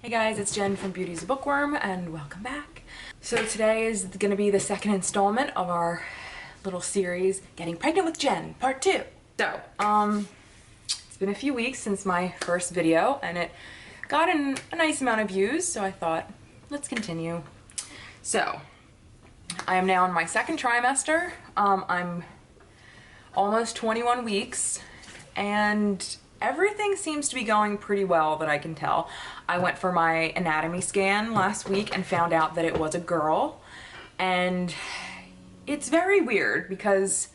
Hey guys, it's Jen from Beauty's a Bookworm and welcome back. So today is going to be the second installment of our little series, Getting Pregnant with Jen, Part 2. So, it's been a few weeks since my first video and it got a nice amount of views, so I thought, let's continue. So, I am now in my second trimester. I'm almost 21 weeks and everything seems to be going pretty well that I can tell. I went for my anatomy scan last week and found out that it was a girl, and it's very weird because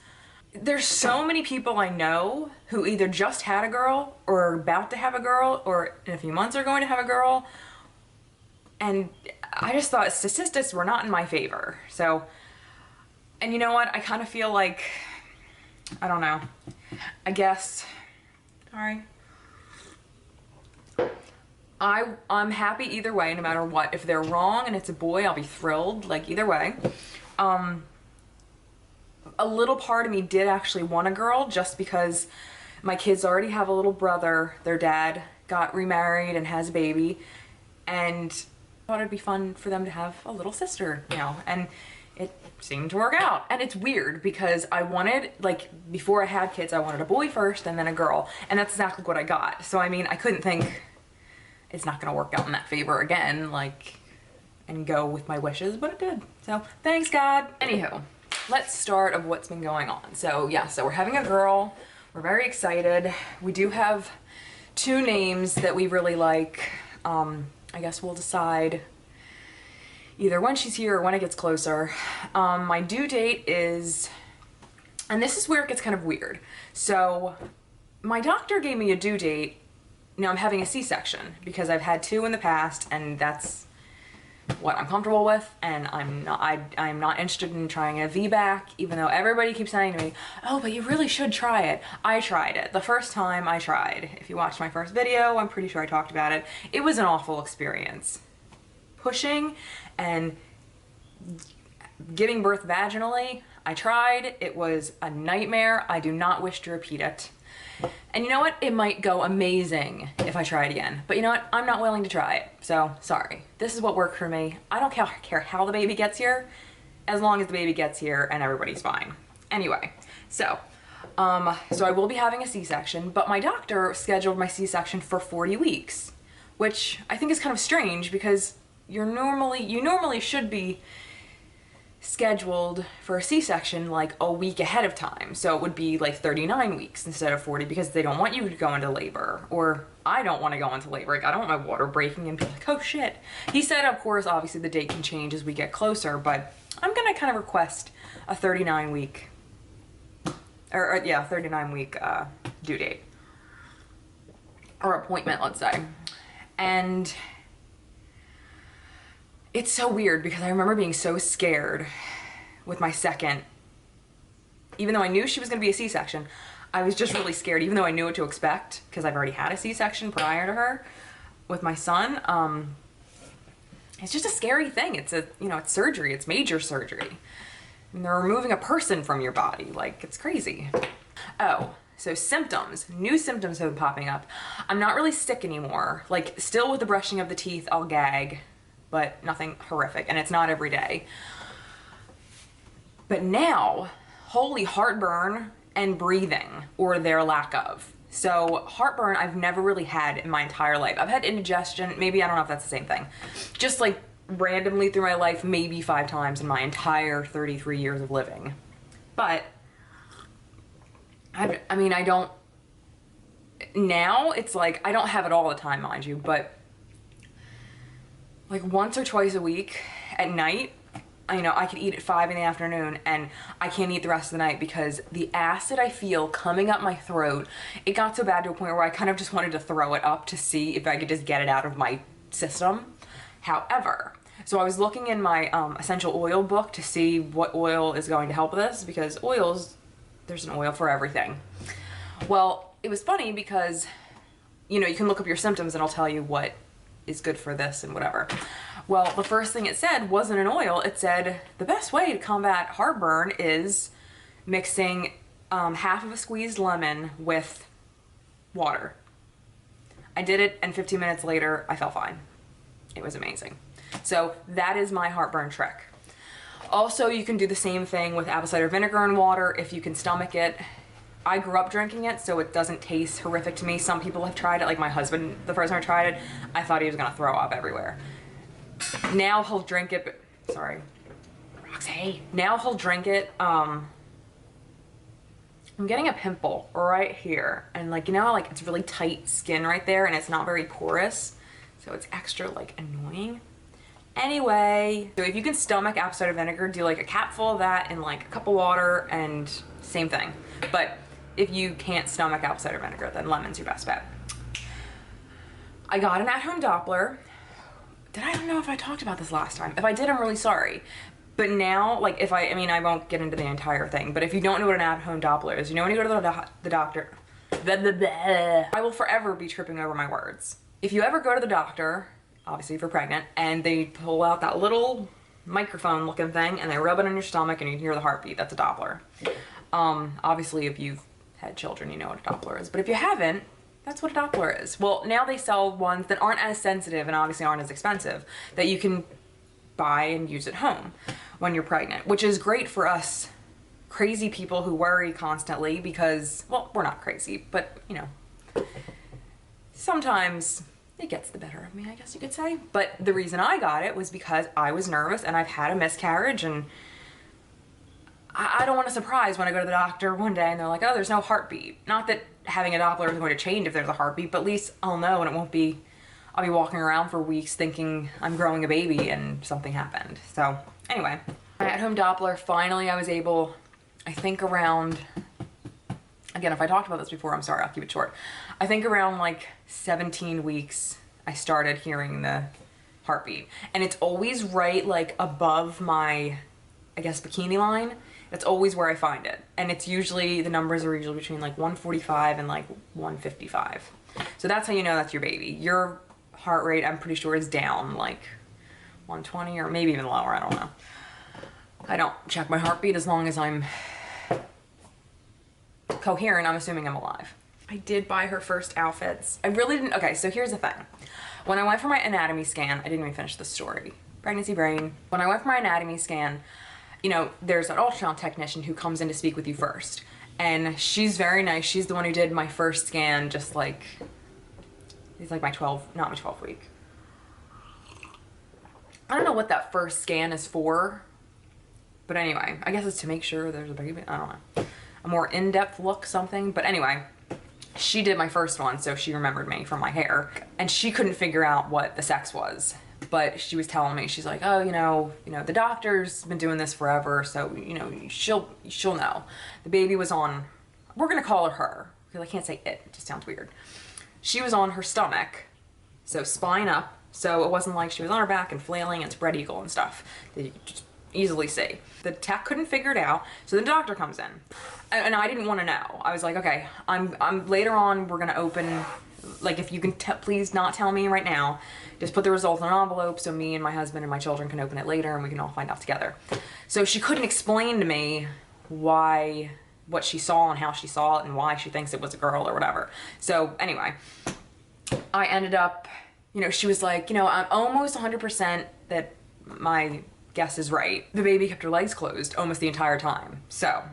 there's so many people I know who either just had a girl or are about to have a girl or in a few months are going to have a girl, and I just thought statistics were not in my favor. So, and you know what, I kind of feel like, I don't know, I guess, sorry. I'm happy either way, no matter what. If they're wrong and it's a boy, I'll be thrilled, like either way. A little part of me did actually want a girl just because my kids already have a little brother. Their dad got remarried and has a baby, and I thought it'd be fun for them to have a little sister, you know, and it seemed to work out. And it's weird because I wanted, like, before I had kids, I wanted a boy first and then a girl, and that's exactly what I got. So I mean, I couldn't think it's not gonna work out in that favor again, like, and go with my wishes, but it did. So thanks, God. Anywho, let's start of what's been going on. So yeah, so we're having a girl. We're very excited. We do have two names that we really like. I guess we'll decide either when she's here or when it gets closer. My due date is, and this is where it gets kind of weird. So my doctor gave me a due date. Now I'm having a C-section because I've had two in the past and that's what I'm comfortable with, and I'm not interested in trying a VBAC, even though everybody keeps saying to me, oh, but you really should try it. I tried it. The first time I tried. If you watched my first video, I'm pretty sure I talked about it. It was an awful experience. Pushing and giving birth vaginally, I tried. It was a nightmare. I do not wish to repeat it. And you know what? It might go amazing if I try it again. But you know what? I'm not willing to try it. So, sorry. This is what worked for me. I don't care how the baby gets here, as long as the baby gets here and everybody's fine. Anyway, so I will be having a C-section, but my doctor scheduled my C-section for 40 weeks, which I think is kind of strange because you normally should be scheduled for a C-section like a week ahead of time. So it would be like 39 weeks instead of 40 because they don't want you to go into labor, or I don't want to go into labor. Like, I don't want my water breaking and be like, oh shit. He said, of course, obviously the date can change as we get closer, but I'm gonna kind of request a 39 week due date or appointment, let's say. And it's so weird because I remember being so scared with my second. Even though I knew she was gonna be a C-section, I was just really scared, even though I knew what to expect because I've already had a C-section prior to her with my son. It's just a scary thing. It's it's surgery, it's major surgery. And they're removing a person from your body, like, it's crazy. Oh, so symptoms, new symptoms have been popping up. I'm not really sick anymore. Like, still with the brushing of the teeth, I'll gag, but nothing horrific, and it's not every day. But now, holy heartburn and breathing, or their lack of. So heartburn I've never really had in my entire life. I've had indigestion, maybe, I don't know if that's the same thing. Just like randomly through my life, maybe 5 times in my entire 33 years of living. But, I mean, I don't, now it's like, I don't have it all the time, mind you, but like once or twice a week at night, I could eat at 5 in the afternoon and I can't eat the rest of the night because the acid I feel coming up my throat, it got so bad to a point where I kind of just wanted to throw it up to see if I could just get it out of my system. However, so I was looking in my essential oil book to see what oil is going to help with this, because oils, there's an oil for everything. Well, it was funny because, you can look up your symptoms and it'll tell you what is good for this and whatever. Well, the first thing it said wasn't an oil. It said the best way to combat heartburn is mixing half of a squeezed lemon with water. I did it, and 15 minutes later, I felt fine. It was amazing. So that is my heartburn trick. Also, you can do the same thing with apple cider vinegar and water if you can stomach it. I grew up drinking it, so it doesn't taste horrific to me. Some people have tried it, like my husband, the first time I tried it, I thought he was gonna throw up everywhere. Now he'll drink it, but, sorry, Roxy. Now he'll drink it, I'm getting a pimple right here. And like, you know, like it's really tight skin right there and it's not very porous. So it's extra like annoying. Anyway, so if you can stomach apple cider vinegar, do like a capful of that in like a cup of water and same thing. But if you can't stomach apple cider vinegar, then lemon's your best bet. I got an at-home Doppler. I don't know if I talked about this last time. If I did, I'm really sorry. But now, like if I mean, I won't get into the entire thing, but if you don't know what an at-home Doppler is, you know when you go to the doctor, blah, blah, blah. I will forever be tripping over my words. If you ever go to the doctor, obviously if you're pregnant, and they pull out that little microphone looking thing and they rub it on your stomach and you can hear the heartbeat, that's a Doppler. Obviously if you've had children, you know what a Doppler is, but if you haven't, that's what a Doppler is. Well, now they sell ones that aren't as sensitive and obviously aren't as expensive that you can buy and use at home when you're pregnant, which is great for us crazy people who worry constantly because, well, we're not crazy, but you know, sometimes it gets the better of me, I guess you could say. But the reason I got it was because I was nervous and I've had a miscarriage and I don't want a surprise when I go to the doctor one day and they're like, oh, there's no heartbeat. Not that having a Doppler is going to change if there's a heartbeat, but at least I'll know and it won't be, I'll be walking around for weeks thinking I'm growing a baby and something happened. So anyway, my at-home Doppler, finally I was able, I think around, again, if I talked about this before, I'm sorry, I'll keep it short. I think around like 17 weeks, I started hearing the heartbeat. And it's always right like above my, I guess, bikini line. That's always where I find it. And it's usually, the numbers are usually between like 145 and like 155. So that's how you know that's your baby. Your heart rate, I'm pretty sure, is down like 120 or maybe even lower, I don't know. I don't check my heartbeat as long as I'm coherent, I'm assuming I'm alive. I did buy her first outfits. I really didn't, okay, so here's the thing. When I went for my anatomy scan, I didn't even finish the story. Pregnancy brain. When I went for my anatomy scan, you know, there's an ultrasound technician who comes in to speak with you first. And she's very nice. She's the one who did my first scan, just like, it's like my 12, not my 12th week. I don't know what that first scan is for, but anyway, I guess it's to make sure there's a baby, I don't know. A more in-depth look, something, but anyway, she did my first one, so she remembered me from my hair, and she couldn't figure out what the sex was. But she was telling me, she's like, oh, you know, the doctor's been doing this forever, so, you know, she'll know. The baby was on, we're gonna call her, because I can't say it just sounds weird. She was on her stomach, so spine up, so it wasn't like she was on her back and flailing and spread eagle and stuff that you could just easily see. The tech couldn't figure it out, so the doctor comes in. And I didn't want to know. I was like, okay, I'm later on, we're gonna open, like if you can please not tell me right now, just put the results in an envelope so me and my husband and my children can open it later and we can all find out together. So she couldn't explain to me what she saw and how she saw it and why she thinks it was a girl or whatever. So anyway, I ended up, you know, she was like, you know, I'm almost 100% that my guess is right. The baby kept her legs closed almost the entire time. So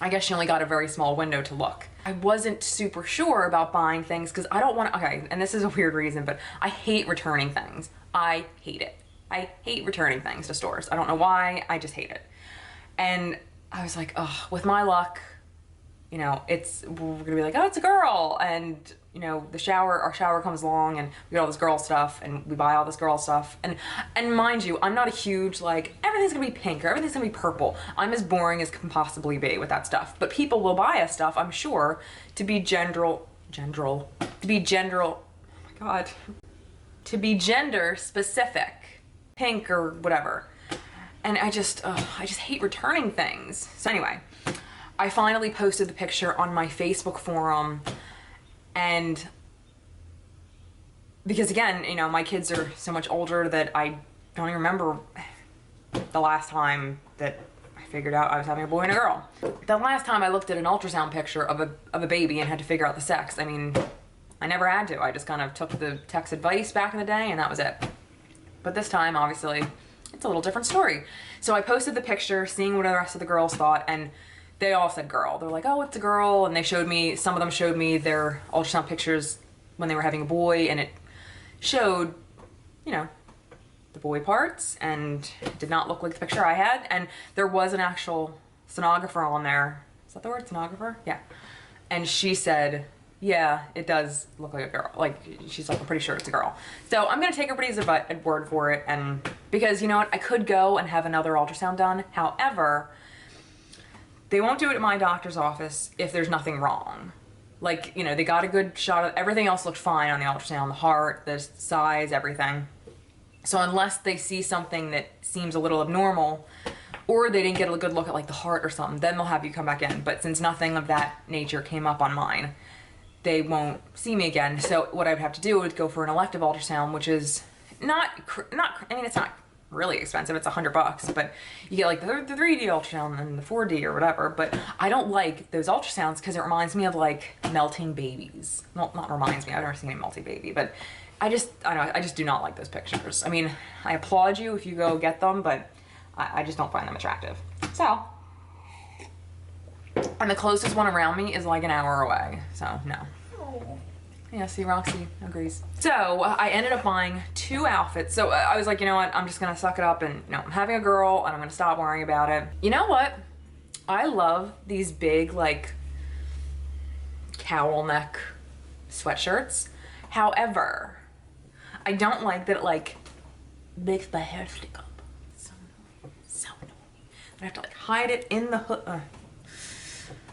I guess she only got a very small window to look. I wasn't super sure about buying things because I don't want to, okay, and this is a weird reason, but I hate returning things. I hate it. I hate returning things to stores. I don't know why, I just hate it. And I was like, oh, with my luck, you know, we're gonna be like, oh, it's a girl. And, you know, our shower comes along and we get all this girl stuff and we buy all this girl stuff. And mind you, I'm not a huge, like, everything's gonna be pink or everything's gonna be purple. I'm as boring as can possibly be with that stuff. But people will buy us stuff, I'm sure, to be oh my God, to be gender specific, pink or whatever. And I just hate returning things. So anyway, I finally posted the picture on my Facebook forum, and because again, you know, my kids are so much older that I don't even remember the last time that I figured out I was having a boy and a girl. The last time I looked at an ultrasound picture of a baby and had to figure out the sex, I mean, I never had to. I just kind of took the tech's advice back in the day and that was it. But this time, obviously, it's a little different story. So I posted the picture, seeing what the rest of the girls thought, and they all said girl. They're like, oh, it's a girl. And they showed me, some of them showed me their ultrasound pictures when they were having a boy, and it showed, you know, the boy parts, and it did not look like the picture I had. And there was an actual sonographer on there. Is that the word, sonographer? Yeah. And she said, yeah, it does look like a girl. Like, she's like, I'm pretty sure it's a girl. So I'm gonna take everybody's word for it, and because, you know what, I could go and have another ultrasound done. However, they won't do it at my doctor's office if there's nothing wrong. Like, you know, they got a good shot of, everything else looked fine on the ultrasound, the heart, the size, everything. So unless they see something that seems a little abnormal, or they didn't get a good look at like the heart or something, then they'll have you come back in. But since nothing of that nature came up on mine, they won't see me again. So what I'd have to do is go for an elective ultrasound, which is not, I mean, it's not really expensive. It's $100, but you get like the 3D ultrasound and the 4D or whatever. But I don't like those ultrasounds because it reminds me of like melting babies. Well, not reminds me, I've never seen a melting baby, but I don't know, I just do not like those pictures. I mean, I applaud you if you go get them, but I just don't find them attractive. So, and the closest one around me is like an hour away, so no. Yeah, see, Roxy agrees. So I ended up buying 2 outfits. So I was like, you know what, I'm just gonna suck it up, and you know, I'm having a girl and I'm gonna stop worrying about it. You know what? I love these big like cowl neck sweatshirts. However, I don't like that it like makes my hair stick up. So annoying, so annoying. I have to like hide it in the hood.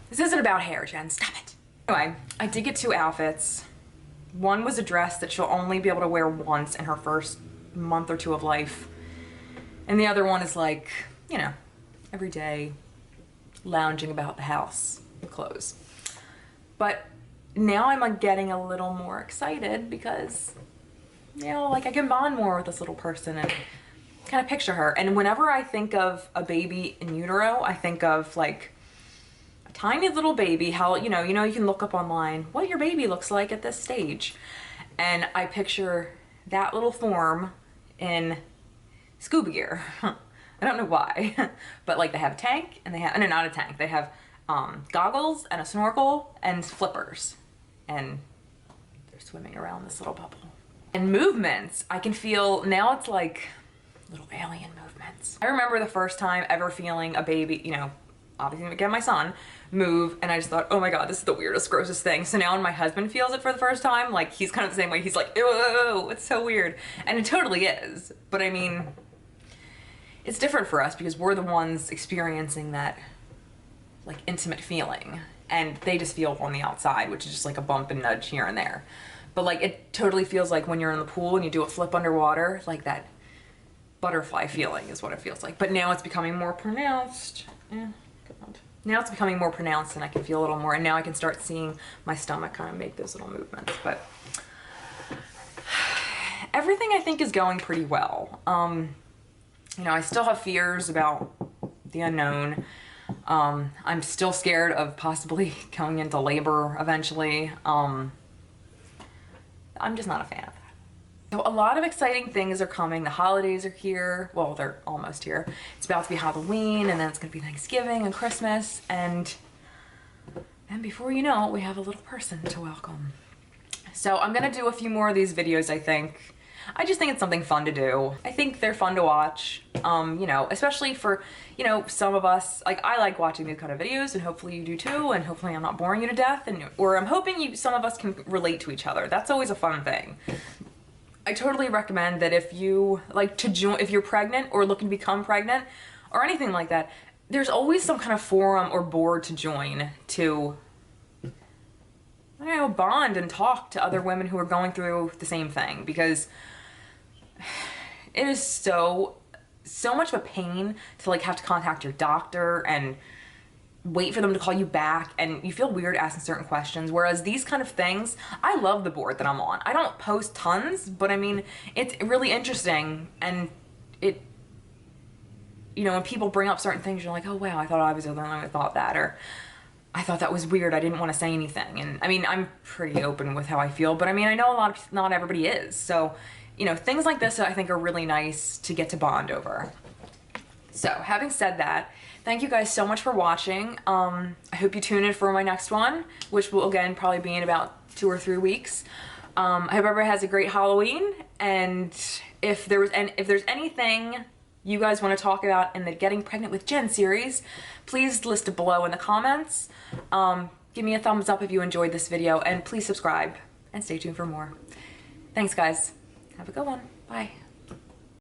This isn't about hair, Jen, stop it. Anyway, I did get 2 outfits. One was a dress that she'll only be able to wear once in her first month or 2 of life. And the other one is like, you know, every day lounging about the house clothes. But now I'm like getting a little more excited because, you know, like I can bond more with this little person and kind of picture her. And whenever I think of a baby in utero, I think of like tiny little baby, how, you know, you can look up online what your baby looks like at this stage. And I picture that little form in scuba gear. I don't know why, but like they have a tank and they have, no, not a tank. They have goggles and a snorkel and flippers. And they're swimming around this little bubble. And movements, I can feel, now it's like little alien movements. I remember the first time ever feeling a baby, you know, obviously again my son, move, and I just thought, oh my god, this is the weirdest, grossest thing. So now when my husband feels it for the first time, like he's kind of the same way. He's like, ew, it's so weird. And it totally is. But I mean, it's different for us because we're the ones experiencing that like intimate feeling. And they just feel on the outside, which is just like a bump and nudge here and there. But like it totally feels like when you're in the pool and you do a flip underwater, like that butterfly feeling is what it feels like. But now it's becoming more pronounced. Yeah, God. Now it's becoming more pronounced and I can feel a little more, and now I can start seeing my stomach kind of make those little movements. But everything I think is going pretty well. You know, I still have fears about the unknown. I'm still scared of possibly going into labor eventually. I'm just not a fan of that. So a lot of exciting things are coming. The holidays are here. Well, they're almost here. It's about to be Halloween, and then it's going to be Thanksgiving and Christmas, and before you know it, we have a little person to welcome. So I'm going to do a few more of these videos, I think. I just think it's something fun to do. I think they're fun to watch, you know, especially for, you know, some of us. Like, I like watching these kind of videos, and hopefully you do too, and hopefully I'm not boring you to death, and or I'm hoping some of us can relate to each other. That's always a fun thing. I totally recommend that if you like to join, if you're pregnant or looking to become pregnant or anything like that, there's always some kind of forum or board to join to, I don't know, bond and talk to other women who are going through the same thing, because it is so much of a pain to like have to contact your doctor and wait for them to call you back, and you feel weird asking certain questions. Whereas these kind of things, I love the board that I'm on. I don't post tons, but I mean, it's really interesting, and it, you know, when people bring up certain things, you're like, oh wow, I thought I was the only one who thought that, or I thought that was weird, I didn't want to say anything. And I mean, I'm pretty open with how I feel, but I mean, I know not everybody is, so You know, things like this I think are really nice to get to bond over. So having said that, thank you guys so much for watching. I hope you tune in for my next one, which will again probably be in about 2 or 3 weeks. I hope everybody has a great Halloween, and if there's anything you guys want to talk about in the Getting Pregnant with Jen series, please list it below in the comments. Give me a thumbs up if you enjoyed this video, and please subscribe and stay tuned for more. Thanks guys. Have a good one. Bye.